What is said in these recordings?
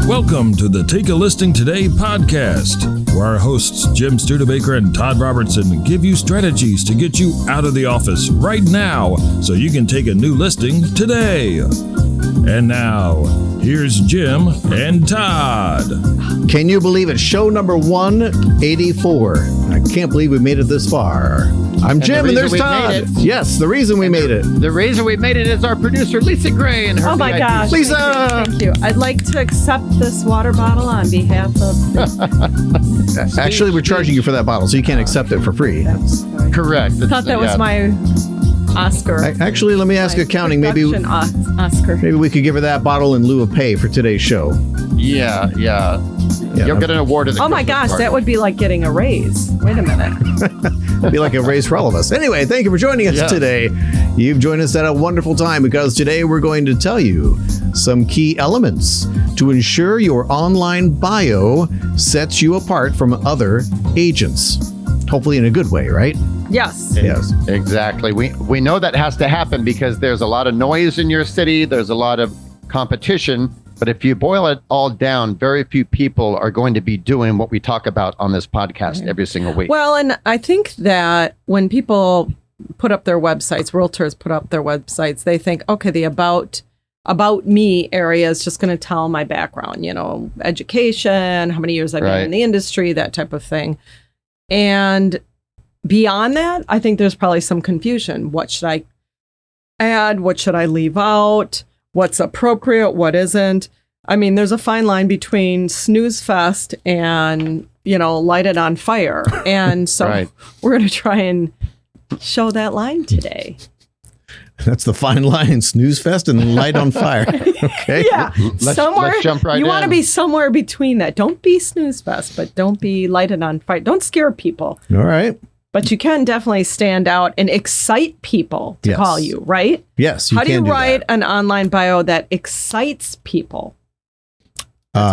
Welcome to the Take a Listing Today podcast, where our hosts Jim Studebaker and Todd Robertson give you strategies to get you out of the office right now so you can take a new listing today. And now, here's Jim and Todd. Can you believe it? Show number 184. I can't believe we made it this far. I'm Jim, and there's Todd. Yes, the reason we made it. The reason we made it is our producer, Lisa Gray, and her. Oh my gosh. Lisa! Thank you. I'd like to accept this water bottle on behalf of... Actually, we're charging you for that bottle, so you can't accept it for free. Correct. I thought that was my Oscar. Actually, let me ask accounting. Maybe Oscar. Maybe we could give her that bottle in lieu of pay for today's show. Yeah. You'll get an award at the Oh my Christmas gosh, party. that would be like getting a raise. Wait a minute. It'd be like a raise for all of us. Anyway, thank you for joining us today. You've joined us at a wonderful time because today we're going to tell you some key elements to ensure your online bio sets you apart from other agents. Hopefully in a good way, right? Yes. Yes. Exactly. We know that has to happen because there's a lot of noise in your city. There's a lot of competition. But if you boil it all down, very few people are going to be doing what we talk about on this podcast every single week. Well, and I think that when people put up their websites, realtors put up their websites, they think, okay, the about me area is just going to tell my background, education, how many years I've been in the industry, that type of thing. And beyond that, I think there's probably some confusion. What should I add? What should I leave out? What's appropriate? What isn't? I mean, there's a fine line between snooze fest and, light it on fire. And so we're going to try and show that line today. That's the fine line, snooze fest and light on fire. Okay. Yeah. Let's jump right in. You want to be somewhere between that. Don't be snooze fest, but don't be lighted on fire. Don't scare people. All right. But you can definitely stand out and excite people to call you, right? Yes, How do you write an online bio that excites people?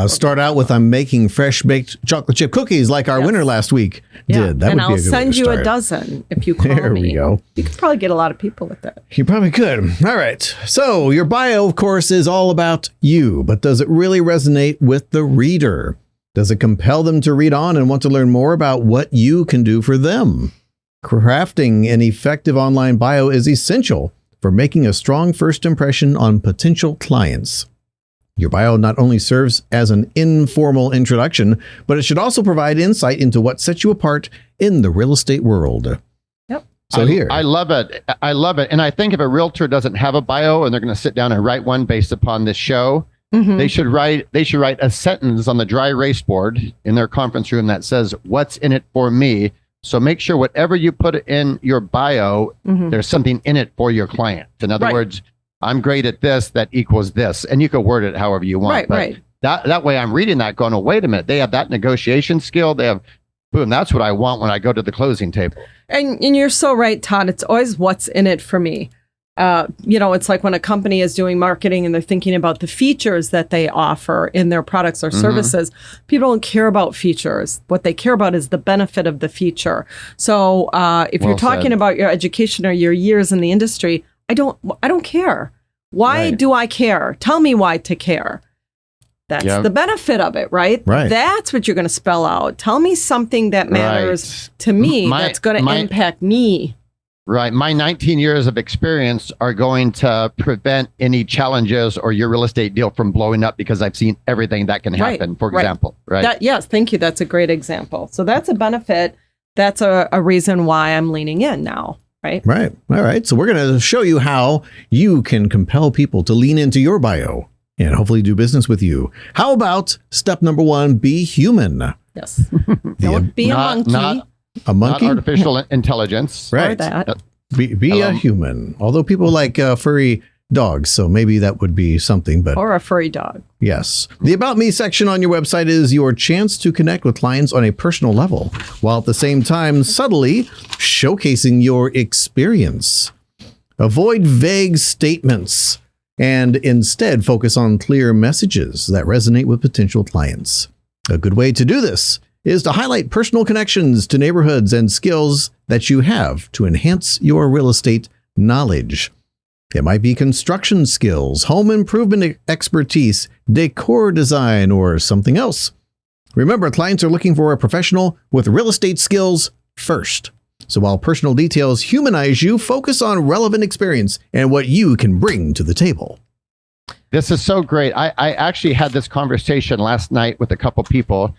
Start out with, I'm making fresh baked chocolate chip cookies like our winner last week did. That and would be I'll a good send way to you start. a dozen if you call me. There we go. You could probably get a lot of people with that. You probably could. All right. So your bio, of course, is all about you, but does it really resonate with the reader? Does it compel them to read on and want to learn more about what you can do for them? Crafting an effective online bio is essential for making a strong first impression on potential clients. Your bio not only serves as an informal introduction, but it should also provide insight into what sets you apart in the real estate world. Yep. So I love it. I love it. And I think if a realtor doesn't have a bio and they're going to sit down and write one based upon this show, they should write a sentence on the dry erase board in their conference room that says, "What's in it for me?" So make sure whatever you put in your bio, there's something in it for your client. In other words, I'm great at this, that equals this. And you can word it however you want. Right. That way I'm reading that going, oh, wait a minute. They have that negotiation skill. They have, boom, that's what I want when I go to the closing table. And you're so right, Todd. It's always what's in it for me. It's like when a company is doing marketing and they're thinking about the features that they offer in their products or services. People don't care about features. What they care about is the benefit of the feature. So if you're talking about your education or your years in the industry, I don't care. Why do I care? Tell me why to care. That's the benefit of it, right? That's what you're going to spell out. Tell me something that matters to me that's going to impact me. Right. My 19 years of experience are going to prevent any challenges or your real estate deal from blowing up because I've seen everything that can happen, for example. Right. Yes. Thank you. That's a great example. So that's a benefit. That's a reason why I'm leaning in now. Right. All right. So we're going to show you how you can compel people to lean into your bio and hopefully do business with you. How about step number 1, be human? Yes. Don't be a monkey. A monkey? Not artificial intelligence. Right. Or that. Be a human. Although people like furry dogs, so maybe that would be something. But or a furry dog. Yes. The About Me section on your website is your chance to connect with clients on a personal level, while at the same time subtly showcasing your experience. Avoid vague statements and instead focus on clear messages that resonate with potential clients. A good way to do this is to highlight personal connections to neighborhoods and skills that you have to enhance your real estate knowledge. It might be construction skills, home improvement expertise, decor design, or something else. Remember, clients are looking for a professional with real estate skills first. So while personal details humanize you, focus on relevant experience and what you can bring to the table. This is so great. I actually had this conversation last night with a couple people,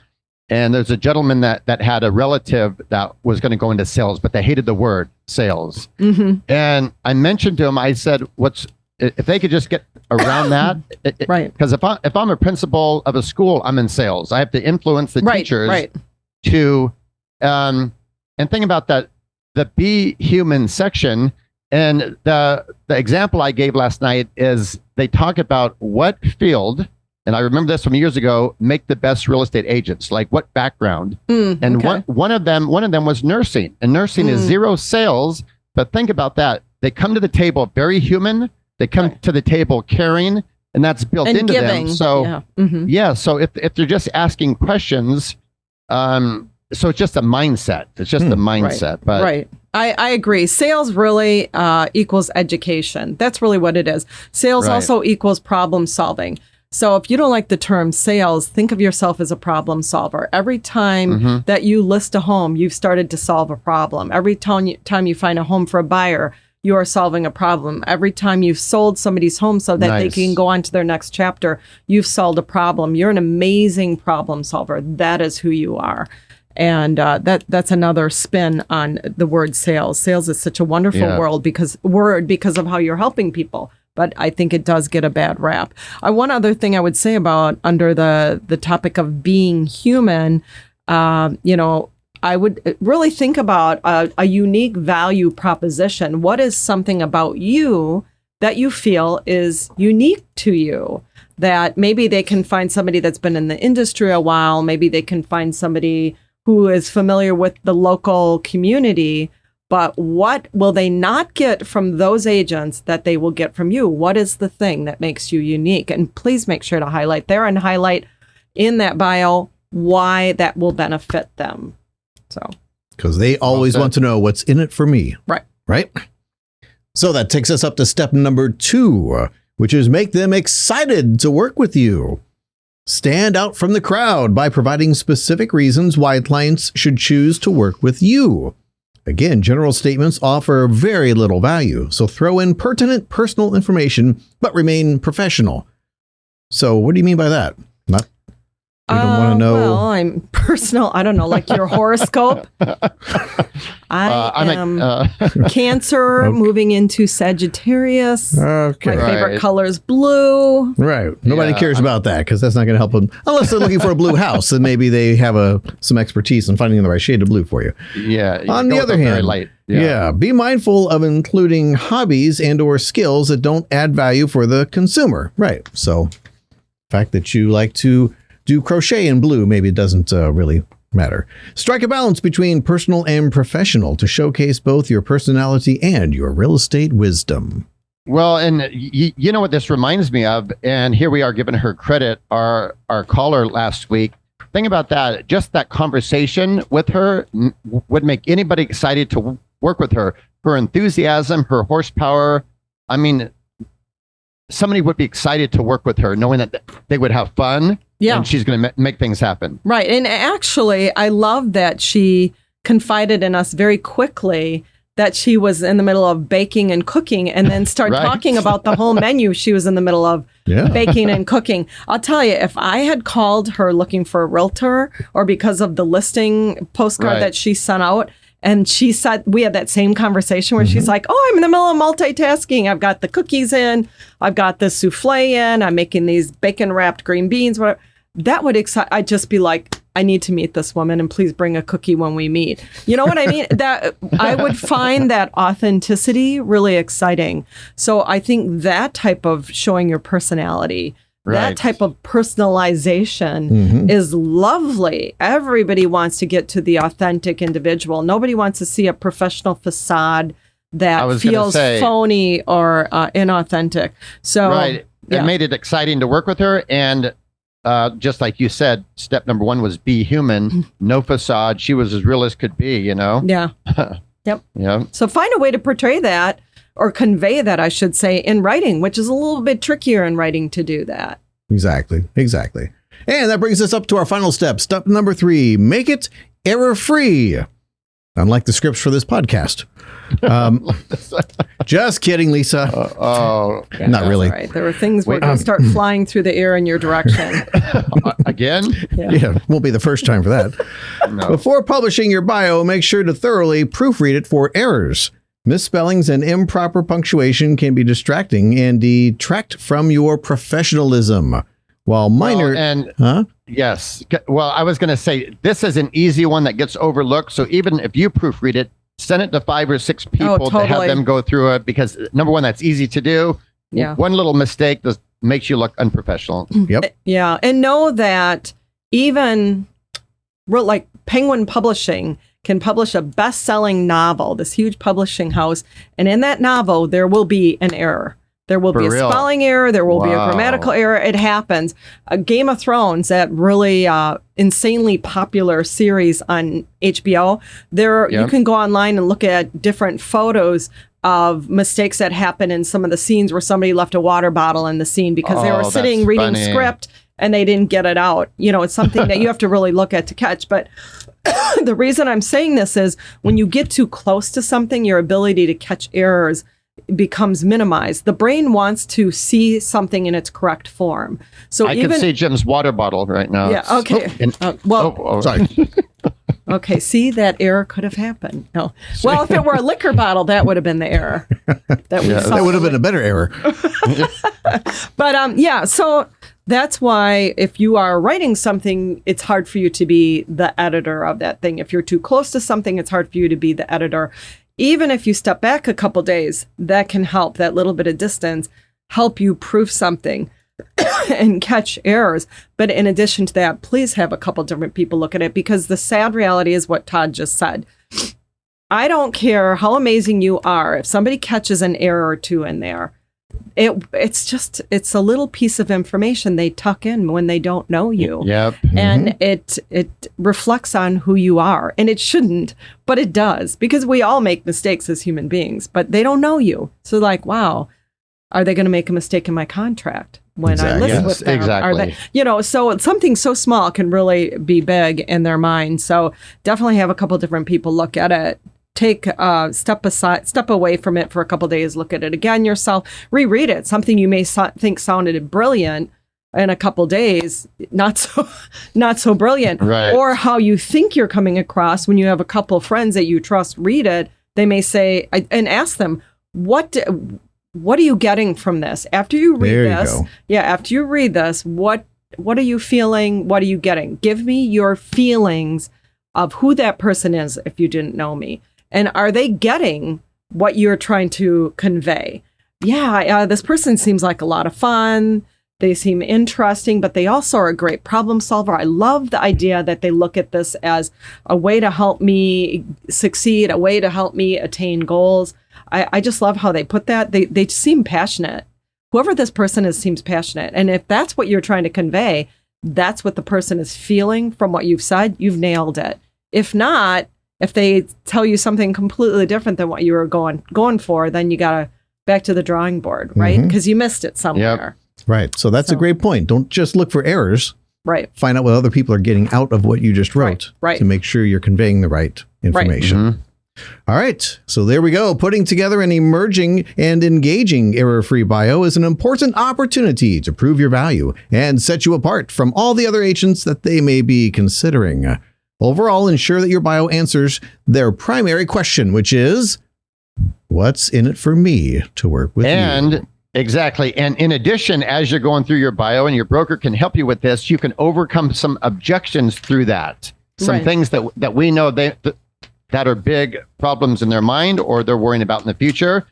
and there's a gentleman that had a relative that was going to go into sales, but they hated the word sales. Mm-hmm. And I mentioned to him, I said, if they could just get around that, right? Because if I'm a principal of a school, I'm in sales. I have to influence the teachers to, and think about that, the Be Human section. And the example I gave last night is they talk about what field, and I remember this from years ago, make the best real estate agents, like what background. And one of them was nursing, and nursing is zero sales. But think about that. They come to the table very human. They come to the table caring, and that's built into giving. them. So so if they're just asking questions, so it's just a mindset. It's just a mindset. But I agree. Sales really equals education. That's really what it is. Sales also equals problem solving. So if you don't like the term sales, think of yourself as a problem solver. Every time that you list a home, you've started to solve a problem. Every time you find a home for a buyer, you are solving a problem. Every time you've sold somebody's home so that they can go on to their next chapter, you've solved a problem. You're an amazing problem solver. That is who you are. And that's another spin on the word sales. Sales is such a wonderful word because of how you're helping people. But I think it does get a bad rap. One other thing I would say about under the topic of being human, I would really think about a unique value proposition. What is something about you that you feel is unique to you? That maybe they can find somebody that's been in the industry a while. Maybe they can find somebody who is familiar with the local community. But what will they not get from those agents that they will get from you? What is the thing that makes you unique? And please make sure to highlight there and highlight in that bio why that will benefit them. So, because they always want to know what's in it for me. Right. So that takes us up to step number 2, which is make them excited to work with you. Stand out from the crowd by providing specific reasons why clients should choose to work with you. Again, general statements offer very little value, so throw in pertinent personal information, but remain professional. So what do you mean by that? You don't want to know. Well, I'm personal. I don't know, like your horoscope. I am Cancer moving into Sagittarius. Okay. My favorite color is blue. Right. Nobody cares about that because that's not going to help them unless they're looking for a blue house and maybe they have some expertise in finding the right shade of blue for you. Yeah. On the other hand, be mindful of including hobbies and or skills that don't add value for the consumer. Right. So the fact that you like to do crochet in blue, maybe it doesn't really matter. Strike a balance between personal and professional to showcase both your personality and your real estate wisdom. Well, and you know what this reminds me of, and here we are giving her credit, our caller last week. Think about that. Just that conversation with her would make anybody excited to work with her. Her enthusiasm, her horsepower. I mean, somebody would be excited to work with her knowing that they would have fun. Yeah. And she's going to make things happen. Right. And actually, I love that she confided in us very quickly that she was in the middle of baking and cooking and then started talking about the whole menu she was in the middle of baking and cooking. I'll tell you, if I had called her looking for a realtor or because of the listing postcard that she sent out, and she said, we had that same conversation where she's like, I'm in the middle of multitasking. I've got the cookies in. I've got the souffle in. I'm making these bacon wrapped green beans. Whatever. That would excite. I'd just be like, I need to meet this woman and please bring a cookie when we meet. You know what I mean? That I would find that authenticity really exciting. So I think that type of showing your personality, that type of personalization is lovely. Everybody wants to get to the authentic individual. Nobody wants to see a professional facade that feels phony or inauthentic. So it made it exciting to work with her. And just like you said, step number 1 was be human, no facade. She was as real as could be, you know? Yeah. Yep. Yeah. So find a way to portray that or convey that, I should say, in writing, which is a little bit trickier in writing to do that. Exactly. And that brings us up to our final step. Step number 3, make it error-free. Unlike the scripts for this podcast. Just kidding, Lisa. Not really. Right. There were things were going to start flying through the air in your direction. Again? Yeah, won't be the first time for that. No. Before publishing your bio, make sure to thoroughly proofread it for errors. Misspellings and improper punctuation can be distracting and detract from your professionalism. While minor... Yes. Well, I was going to say, this is an easy one that gets overlooked. So even if you proofread it, send it to 5 or 6 people to have them go through it, because number one, that's easy to do. Yeah. One little mistake just makes you look unprofessional. Yep. Yeah. And know that even like Penguin Publishing can publish a best-selling novel, this huge publishing house, and in that novel, there will be an error. There will be a spelling error. There will be a grammatical error. It happens. Game of Thrones, that really insanely popular series on HBO, you can go online and look at different photos of mistakes that happen in some of the scenes where somebody left a water bottle in the scene because they were sitting reading script and they didn't get it out. You know, it's something that you have to really look at to catch. But the reason I'm saying this is when you get too close to something, your ability to catch errors becomes minimized. The brain wants to see something in its correct form. So I can see Jim's water bottle right now. Yeah. Okay. Sorry. Okay. See, that error could have happened. No. Well, if it were a liquor bottle, that would have been the error. That would have been a better error. But so that's why if you are writing something, it's hard for you to be the editor of that thing. If you're too close to something, it's hard for you to be the editor. Even if you step back a couple days, that can help. That little bit of distance help you proof something and catch errors. But in addition to that, please have a couple different people look at it, because the sad reality is what Todd just said. I don't care how amazing you are. If somebody catches an error or two in there, it's a little piece of information they tuck in when they don't know you. Yep. And it reflects on who you are. And it shouldn't, but it does, because we all make mistakes as human beings, but they don't know you. So like, wow, are they going to make a mistake in my contract when I live with them? Exactly. Are they, so something so small can really be big in their mind. So definitely have a couple different people look at it. Take a step away from it for a couple days, look at it again yourself, reread it. Something you may think sounded brilliant in a couple days, not so brilliant. Right. Or how you think you're coming across when you have a couple of friends that you trust read it. They may say, and ask them, what are you getting from this? After you read this, after you read this, what are you feeling? What are you getting? Give me your feelings of who that person is if you didn't know me. And are they getting what you're trying to convey? Yeah, this person seems like a lot of fun. They seem interesting, but they also are a great problem solver. I love the idea that they look at this as a way to help me succeed, a way to help me attain goals. I just love how they put that. They seem passionate. Whoever this person is seems passionate. And if that's what you're trying to convey, that's what the person is feeling from what you've said, you've nailed it. If not, if they tell you something completely different than what you were going for, then you got to back to the drawing board, right? Because you missed it somewhere. Yep. Right. So that's a great point. Don't just look for errors. Right. Find out what other people are getting out of what you just wrote to make sure you're conveying the right information. Right. All right. So there we go. Putting together an emerging and engaging error-free bio is an important opportunity to prove your value and set you apart from all the other agents that they may be considering. Overall, ensure that your bio answers their primary question, which is, what's in it for me to work with you? Exactly. And in addition, as you're going through your bio, and your broker can help you with this, you can overcome some objections through that. Some things that we know that are big problems in their mind or they're worrying about in the future.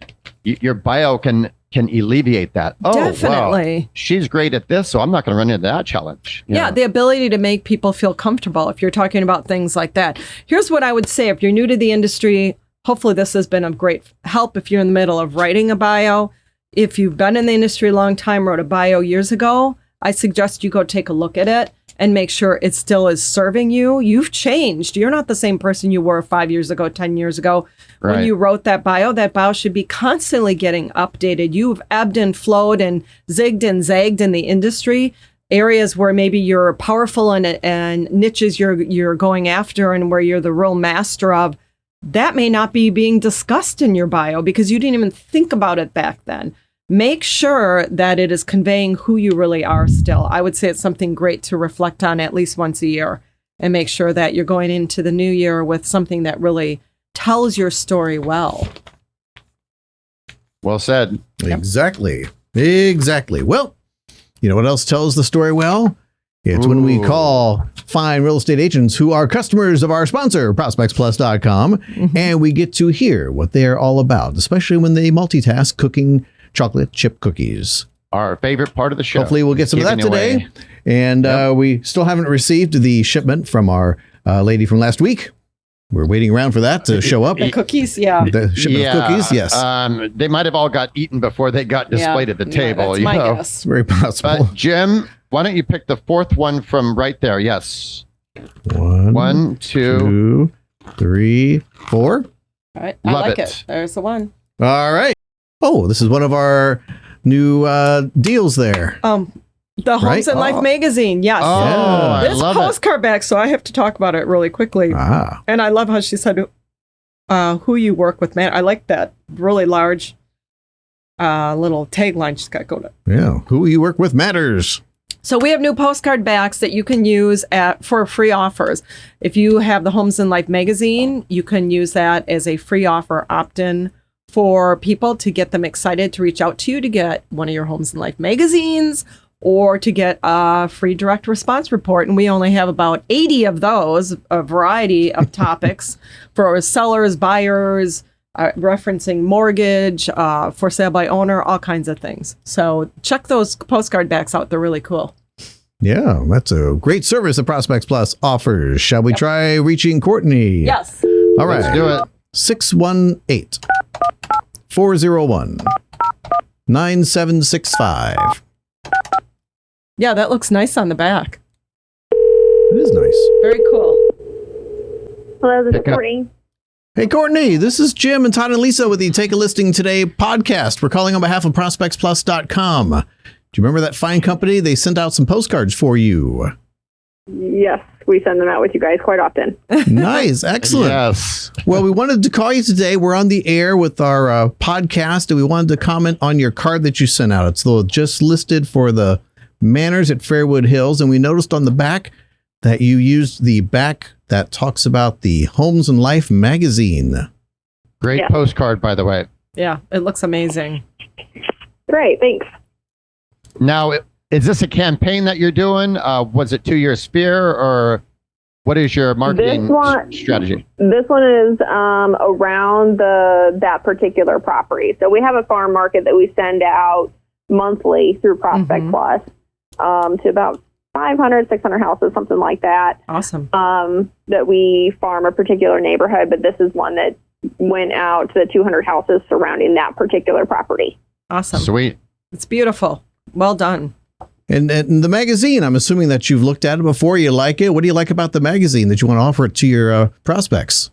Your bio can alleviate that. Oh, definitely. Wow, she's great at this, so I'm not going to run into that challenge. Yeah, the ability to make people feel comfortable if you're talking about things like that. Here's what I would say. If you're new to the industry, hopefully this has been of great help if you're in the middle of writing a bio. If you've been in the industry a long time, wrote a bio years ago, I suggest you go take a look at it and make sure it still is serving you. You've changed. You're not the same person you were 5 years ago, 10 years ago. Right. When you wrote that bio should be constantly getting updated. You've ebbed and flowed and zigged and zagged in the industry. Areas where maybe you're powerful and niches you're going after and where you're the real master of, that may not be being discussed in your bio because you didn't even think about it back then. Make sure that it is conveying who you really are still. I would say it's something great to reflect on at least once a year and make sure that you're going into the new year with something that really tells your story well. Well said. Exactly. Well, you know what else tells the story well? It's when we call fine real estate agents who are customers of our sponsor, ProspectsPLUS.com, and we get to hear what they're all about, especially when they multitask cooking chocolate chip cookies. Our favorite part of the show. Hopefully we'll get some of that today. Away. And we still haven't received the shipment from our lady from last week. We're waiting around for that to show up. The cookies, yeah. The shipment of cookies, yes. They might have all got eaten before they got displayed at the table. That's my guess. Very possible. But Jim, why don't you pick the fourth one from right there? Yes. 1, 2, 3, 4. All right. I Love like it. it. There's the one. All right. Oh, this is one of our new deals there. The Homes and Life magazine. Yes. Oh, I This love postcard back, so I have to talk about it really quickly. And I love how she said who you work with, man. I like that really large little tagline she's got going. Yeah. Who you work with matters. So we have new postcard backs that you can use for free offers. If you have the Homes and Life magazine, you can use that as a free offer opt-in for people to get them excited to reach out to you to get one of your Homes and Life magazines or to get a free direct response report. And we only have about 80 of those, a variety of topics for sellers, buyers, referencing mortgage, for sale by owner, all kinds of things. So check those postcard backs out. They're really cool. Yeah, that's a great service that Prospects Plus offers. Shall we try reaching Courtney? Yes. All right. Let's do it. 618-401-9765. Yeah, that looks nice on the back. It is nice. Very cool. Hello, this is Courtney. Hey, Courtney, this is Jim and Todd and Lisa with the Take a Listing Today podcast. We're calling on behalf of ProspectsPlus.com. Do you remember that fine company? They sent out some postcards for you. Yes, we send them out with you guys quite often. Nice. Excellent. Yes. Well, we wanted to call you today. We're on the air with our podcast, and we wanted to comment on your card that you sent out. It's just listed for the Manors at Fairwood Hills, and we noticed on the back that you used the back that talks about the Homes and Life magazine. Great postcard, by the way. Yeah, it looks amazing. Great, thanks. Now, is this a campaign that you're doing? Was it 2 Year Spear, or what is your marketing strategy? This one is around that particular property. So we have a farm market that we send out monthly through Prospect Plus to about 500, 600 houses, something like that. Awesome. That we farm a particular neighborhood, but this is one that went out to the 200 houses surrounding that particular property. Awesome. Sweet. It's beautiful. Well done. And the magazine, I'm assuming that you've looked at it before. You like it. What do you like about the magazine that you want to offer it to your prospects?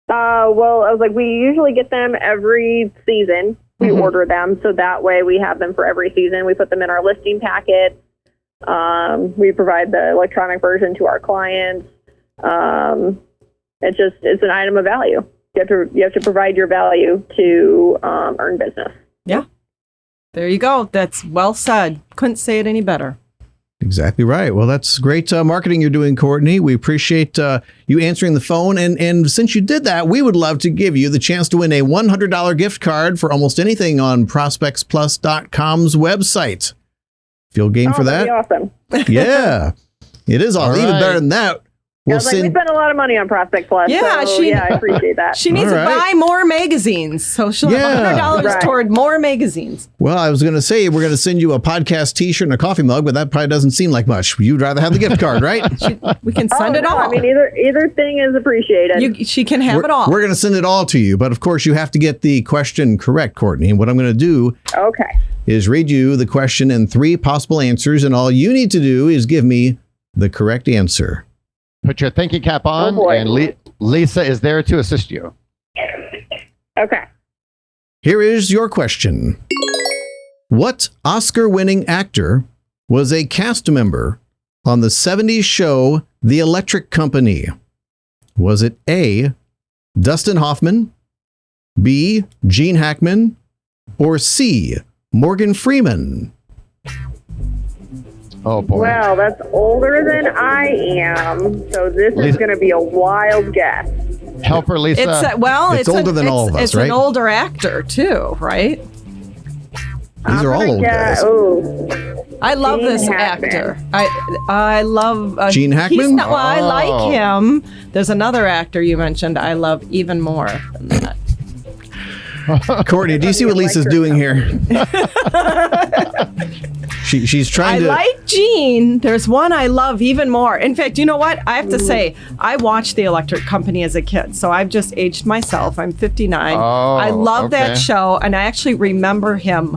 Well, I was like, we usually get them every season. We order them, so that way we have them for every season. We put them in our listing packet. We provide the electronic version to our clients. It's an item of value. You have to provide your value to earn business. Yeah. There you go. That's well said. Couldn't say it any better. Exactly right. Well, that's great marketing you're doing, Courtney. We appreciate you answering the phone. And since you did that, we would love to give you the chance to win a $100 gift card for almost anything on ProspectsPlus.com's website. Feel game for that? That'd be awesome. Yeah, it is awesome. Even better than that, We spend a lot of money on Prospect Plus. Yeah, so, I appreciate that. She needs to buy more magazines, so she'll have $100 toward more magazines. Well, I was going to say we're going to send you a podcast T-shirt and a coffee mug, but that probably doesn't seem like much. You'd rather have the gift card, right? We can send it all. I mean, either thing is appreciated. She can have it all. We're going to send it all to you, but of course you have to get the question correct, Courtney. And what I'm going to do is read you the question and 3 possible answers, and all you need to do is give me the correct answer. Put your thinking cap on, boy. and Lisa is there to assist you. Okay. Here is your question. What Oscar-winning actor was a cast member on the 70s show The Electric Company? Was it A, Dustin Hoffman, B, Gene Hackman, or C, Morgan Freeman? Oh, boy. Well, that's older than I am, so this is Lisa- going to be a wild guess. Help her, Lisa. It's older than all of us, it's right? an older actor too, right? These are all old guys. I love Gene this Hackman. actor. I love Gene Hackman? He's not, well, I Oh. like him. There's another actor you mentioned I love even more than that. Courtney, do you see what Lisa's doing here? She's I trying to... like Gene. There's one I love even more. In fact, you know what? I have to say, I watched The Electric Company as a kid, so I've just aged myself. I'm 59. Oh, I love okay. that show, and I actually remember him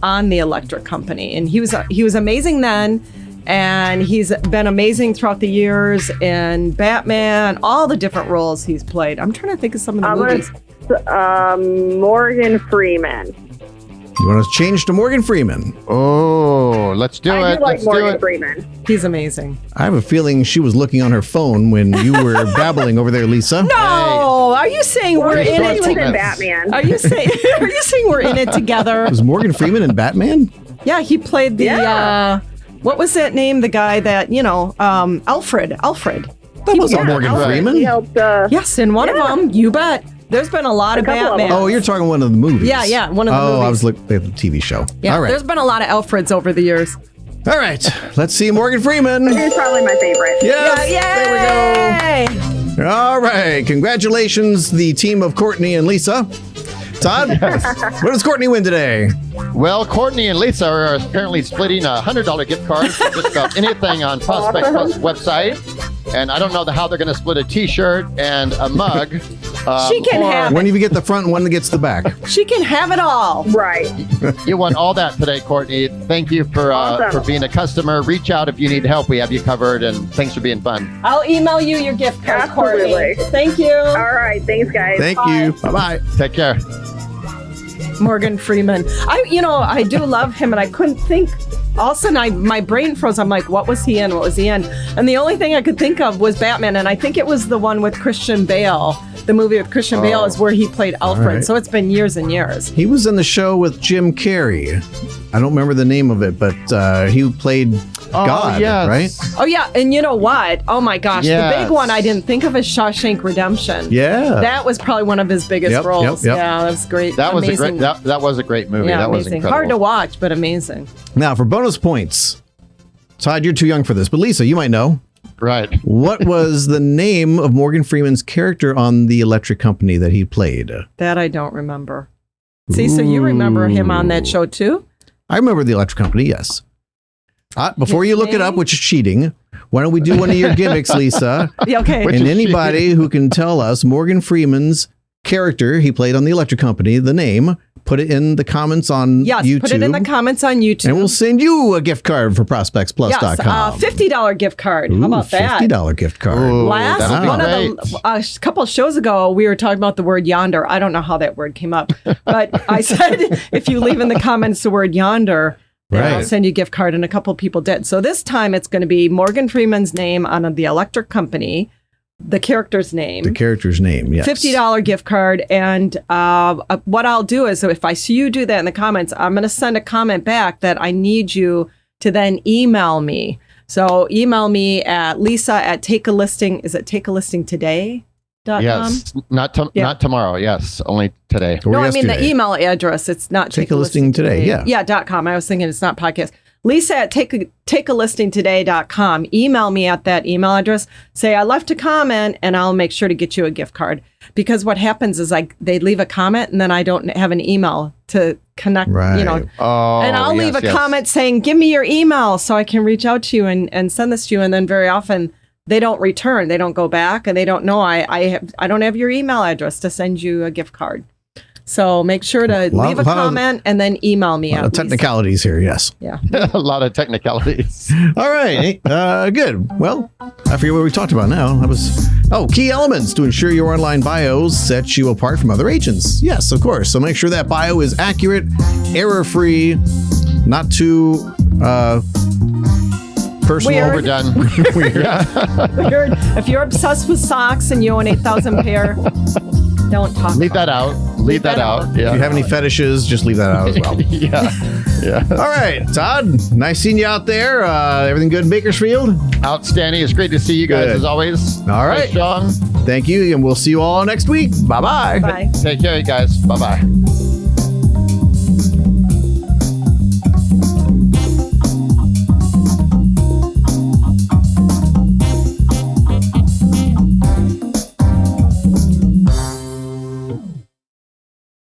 on The Electric Company, and he was amazing then, and he's been amazing throughout the years in Batman, all the different roles he's played. I'm trying to think of some of the movies. Morgan Freeman. You want to change to Morgan Freeman? Oh, let's do I it. do like Let's do Morgan it. Freeman. He's amazing. I have a feeling she was looking on her phone when you were babbling over there, Lisa. No, are you saying we're in He it was in together? Batman. Are you saying we're in it together? Was Morgan Freeman in Batman? Yeah, he played the Yeah. what was that name? The guy that Alfred. That wasn't Morgan Right. Freeman. He helped. Yes, in one of them, you bet. There's been a lot of couple of Batman. them. Oh, you're talking one of the movies. Yeah, one of the Oh, I movies. was looking at the TV show. Yeah, All right. there's been a lot of Alfreds over the years. All right. Let's see Morgan Freeman. He's probably my favorite. Yes. Yay! There we go. All right. Congratulations, the team of Courtney and Lisa. Todd, what does Courtney win today? Well, Courtney and Lisa are apparently splitting a $100 gift card for just about anything on Prospect Plus website. And I don't know how they're going to split a T-shirt and a mug. She can have One of you get the front, one that gets the back. She can have it all. Right. You won all that today, Courtney. Thank you for Awesome. being a customer. Reach out if you need help. We have you covered. And thanks for being fun. I'll email you your gift card, Absolutely. Courtney. Thank you. All right. Thanks, guys. Thank you. Bye-bye. Take care. Morgan Freeman. I do love him, and I couldn't think. All of a sudden, my brain froze. I'm like, what was he in? What was he in? And the only thing I could think of was Batman, and I think it was the one with Christian Bale. The movie with Christian Bale is where he played Alfred. right. So it's been years and years. He was in the show with Jim Carrey. I don't remember the name of it, but he played God, yes. right? Oh yeah, and you know what? Oh my gosh, Yes. the big one I didn't think of is Shawshank Redemption. Yeah. That was probably one of his biggest Yep, roles. yep. Yeah, that was great. That was amazing. that was a great movie. Yeah, that was amazing. incredible. Hard to watch, but amazing. Now, for bonus points, Todd, you're too young for this, but Lisa, you might know. Right. What was the name of Morgan Freeman's character on The Electric Company that he played? That I don't remember. See, so you remember him on that show too? I remember The Electric Company, yes. Before His you look it up, name? which is cheating, why don't we do one of your gimmicks, Lisa? Yeah, okay. Which And is anybody who can tell us Morgan Freeman's character he played on The Electric Company, the name, put it in the comments on Yes, YouTube. put it in the comments on YouTube. and we'll send you a gift card for ProspectsPLUS.com. Yes, $50 gift card. How about that? $50 gift card. Ooh, Last that'd be one great. of the a couple of shows ago, we were talking about the word yonder. I don't know how that word came up, but I said if you leave in the comments the word yonder, then I'll Right. send you a gift card, and a couple of people did. So this time it's going to be Morgan Freeman's name on The Electric Company, the character's name. The character's name, yes. $50 gift card. And what I'll do is if I see you do that in the comments, I'm going to send a comment back that I need you to then email me. So email me at Lisa@takealisting. Is it takealistingtoday.com? Yes. Not Yeah. not tomorrow. Yes. Only today. Or No, I mean the yesterday. email address. It's not Take a listing today, yeah. Yeah, .com. I was thinking it's not podcast. Lisa@takealistingtoday.com. Email me at that email address. Say I left a comment, and I'll make sure to get you a gift card. Because what happens is they leave a comment, and then I don't have an email to connect. Right. Oh. And I'll leave a comment saying, "Give me your email so I can reach out to you and send this to you." And then very often they don't return. They don't go back, and they don't know I don't have your email address to send you a gift card. So make sure to leave a comment and then email me. Technicalities here, yes. Yeah. A lot of technicalities. All right. Good. Well, I forget what we talked about now. Key elements to ensure your online bios set you apart from other agents. Yes, of course. So make sure that bio is accurate, error-free, not too personal. Weird. Overdone. Weird. If you're obsessed with socks and you own 8,000 pair, don't talk. Leave that out. Leave that out. Yeah. If you have any fetishes, just leave that out as well. Yeah. All right, Todd. Nice seeing you out there. Everything good in Bakersfield? Outstanding. It's great to see you guys Good. as always. All right. Stay strong. Thank you, and we'll see you all next week. Bye-bye. Bye. Take care, you guys. Bye-bye.